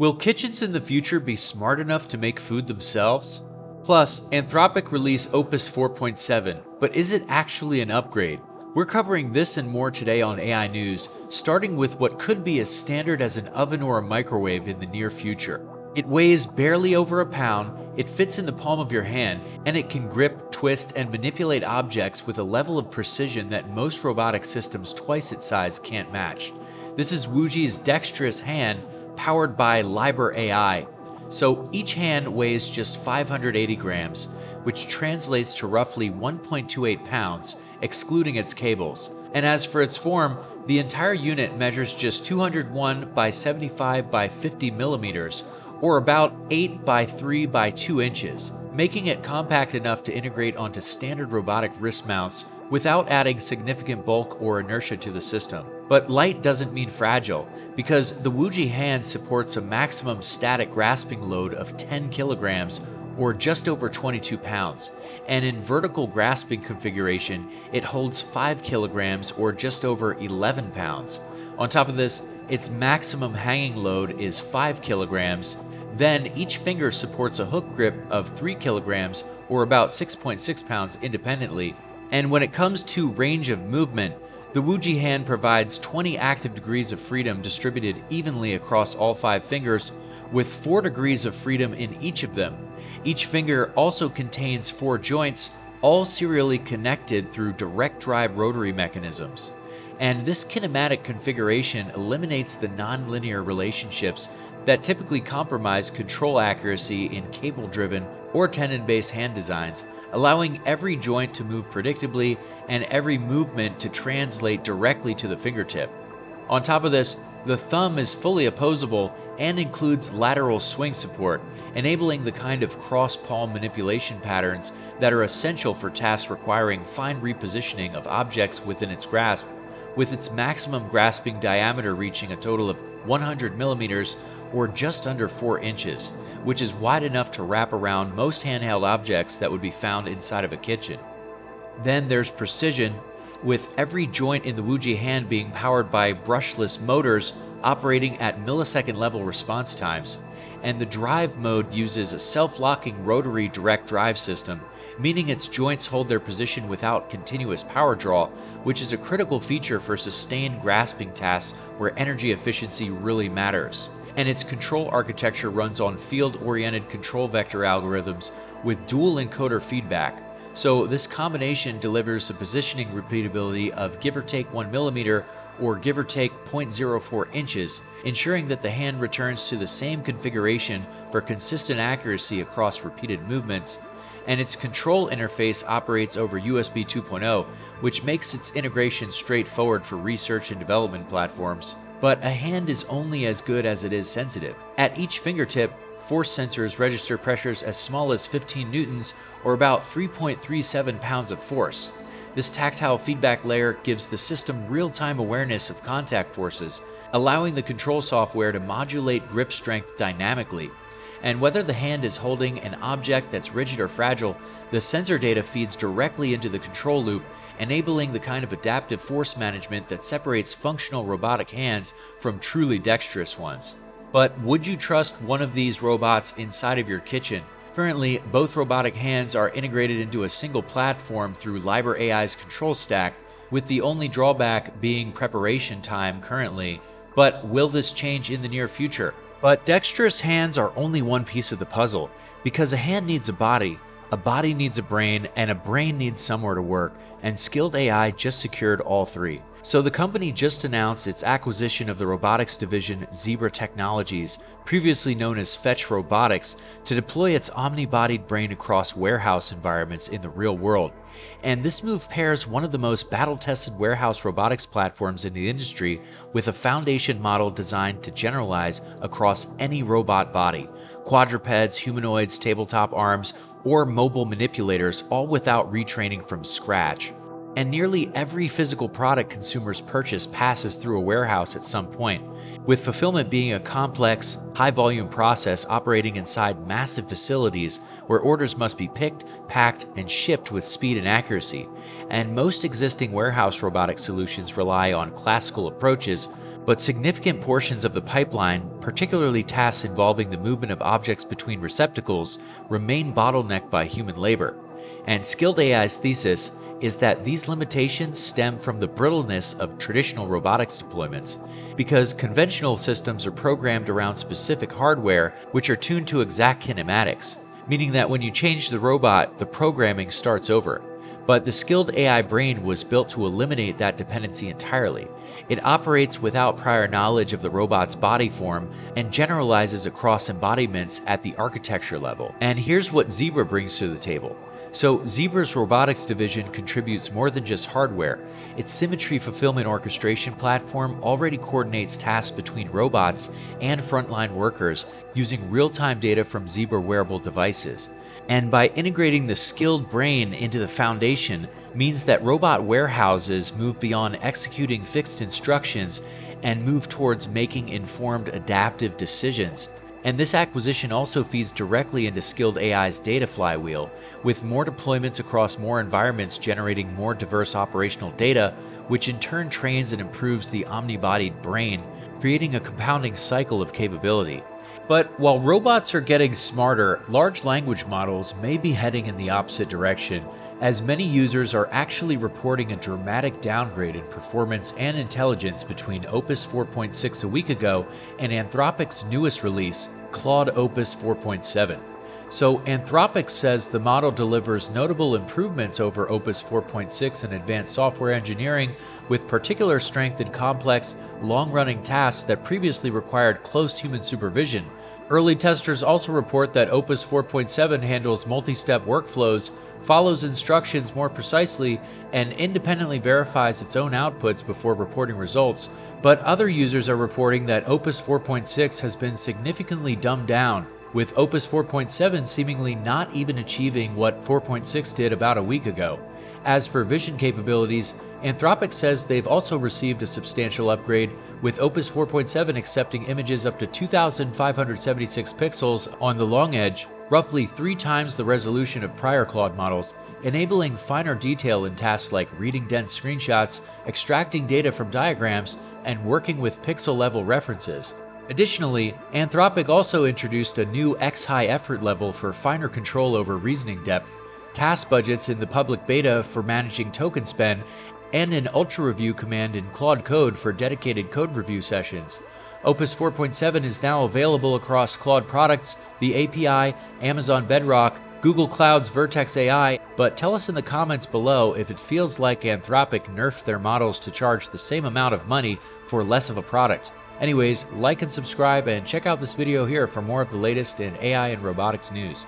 Will kitchens in the future be smart enough to make food themselves? Plus, Anthropic released Opus 4.7, but is it actually an upgrade? We're covering this and more today on AI News, starting with what could be as standard as an oven or a microwave in the near future. It weighs barely over a pound, it fits in the palm of your hand, and it can grip, twist, and manipulate objects with a level of precision that most robotic systems twice its size can't match. This is Wuji's dextrous hand, powered by LiberAI. So each hand weighs just 580 grams, which translates to roughly 1.28 pounds, excluding its cables. And as for its form, the entire unit measures just 201 by 75 by 50 millimeters, or about 8 by 3 by 2 inches, making it compact enough to integrate onto standard robotic wrist mounts without adding significant bulk or inertia to the system. But light doesn't mean fragile, because the Wuji hand supports a maximum static grasping load of 10 kilograms or just over 22 pounds, and in vertical grasping configuration, it holds 5 kilograms or just over 11 pounds. On top of this, its maximum hanging load is 5 kilograms. Then each finger supports a hook grip of 3 kilograms or about 6.6 pounds independently. And when it comes to range of movement, the Wuji hand provides 20 active degrees of freedom distributed evenly across all 5 fingers, with 4 degrees of freedom in each of them. Each finger also contains 4 joints, all serially connected through direct drive rotary mechanisms. And this kinematic configuration eliminates the nonlinear relationships that typically compromise control accuracy in cable-driven or tendon-based hand designs, allowing every joint to move predictably and every movement to translate directly to the fingertip. On top of this, the thumb is fully opposable and includes lateral swing support, enabling the kind of cross-palm manipulation patterns that are essential for tasks requiring fine repositioning of objects within its grasp, with its maximum grasping diameter reaching a total of 100 millimeters or just under 4 inches, which is wide enough to wrap around most handheld objects that would be found inside of a kitchen. Then there's precision, with every joint in the Wuji hand being powered by brushless motors operating at millisecond level response times, and the drive mode uses a self-locking rotary direct drive system, meaning its joints hold their position without continuous power draw, which is a critical feature for sustained grasping tasks where energy efficiency really matters. And its control architecture runs on field-oriented control vector algorithms with dual encoder feedback. So this combination delivers a positioning repeatability of give or take 1 millimeter or give or take 0.04 inches, ensuring that the hand returns to the same configuration for consistent accuracy across repeated movements. And its control interface operates over USB 2.0, which makes its integration straightforward for research and development platforms. But a hand is only as good as it is sensitive. At each fingertip, force sensors register pressures as small as 15 newtons or about 3.37 pounds of force. This tactile feedback layer gives the system real-time awareness of contact forces, allowing the control software to modulate grip strength dynamically. And whether the hand is holding an object that's rigid or fragile, the sensor data feeds directly into the control loop, enabling the kind of adaptive force management that separates functional robotic hands from truly dexterous ones. But would you trust one of these robots inside of your kitchen? Currently, both robotic hands are integrated into a single platform through LiberAI's control stack, with the only drawback being preparation time currently. But will this change in the near future? But dexterous hands are only one piece of the puzzle, because a hand needs a body needs a brain, and a brain needs somewhere to work, and Skild AI just secured all three. So the company just announced its acquisition of the robotics division Zebra Technologies, previously known as Fetch Robotics, to deploy its omni-bodied brain across warehouse environments in the real world. And this move pairs one of the most battle-tested warehouse robotics platforms in the industry with a foundation model designed to generalize across any robot body: quadrupeds, humanoids, tabletop arms, or mobile manipulators, all without retraining from scratch. And nearly every physical product consumers purchase passes through a warehouse at some point, with fulfillment being a complex, high-volume process operating inside massive facilities where orders must be picked, packed, and shipped with speed and accuracy. And most existing warehouse robotic solutions rely on classical approaches, But significant portions of the pipeline, particularly tasks involving the movement of objects between receptacles, remain bottlenecked by human labor. And Skild AI's thesis is that these limitations stem from the brittleness of traditional robotics deployments, because conventional systems are programmed around specific hardware which are tuned to exact kinematics, meaning that when you change the robot, the programming starts over. But the Skild AI brain was built to eliminate that dependency entirely. It operates without prior knowledge of the robot's body form and generalizes across embodiments at the architecture level. And here's what Zebra brings to the table. So Zebra's robotics division contributes more than just hardware. Its symmetry fulfillment orchestration platform already coordinates tasks between robots and frontline workers using real-time data from Zebra wearable devices. And by integrating the Skild brain into the foundation means that robot warehouses move beyond executing fixed instructions and move towards making informed adaptive decisions. And this acquisition also feeds directly into Skild AI's data flywheel, with more deployments across more environments generating more diverse operational data, which in turn trains and improves the omni-bodied brain, creating a compounding cycle of capability. But while robots are getting smarter, large language models may be heading in the opposite direction, as many users are actually reporting a dramatic downgrade in performance and intelligence between Opus 4.6 a week ago and Anthropic's newest release, Claude Opus 4.7. So Anthropic says the model delivers notable improvements over Opus 4.6 in advanced software engineering, with particular strength in complex, long-running tasks that previously required close human supervision. Early testers also report that Opus 4.7 handles multi-step workflows, follows instructions more precisely, and independently verifies its own outputs before reporting results. But other users are reporting that Opus 4.6 has been significantly dumbed down, with Opus 4.7 seemingly not even achieving what 4.6 did about a week ago. As for vision capabilities, Anthropic says they've also received a substantial upgrade, with Opus 4.7 accepting images up to 2,576 pixels on the long edge, roughly 3 times the resolution of prior Claude models, enabling finer detail in tasks like reading dense screenshots, extracting data from diagrams, and working with pixel-level references. Additionally, Anthropic also introduced a new X-high effort level for finer control over reasoning depth, task budgets in the public beta for managing token spend, and an ultra review command in Claude Code for dedicated code review sessions. Opus 4.7 is now available across Claude products, the API, Amazon Bedrock, Google Cloud's Vertex AI, but tell us in the comments below if it feels like Anthropic nerfed their models to charge the same amount of money for less of a product. Anyways, like and subscribe, and check out this video here for more of the latest in AI and robotics news.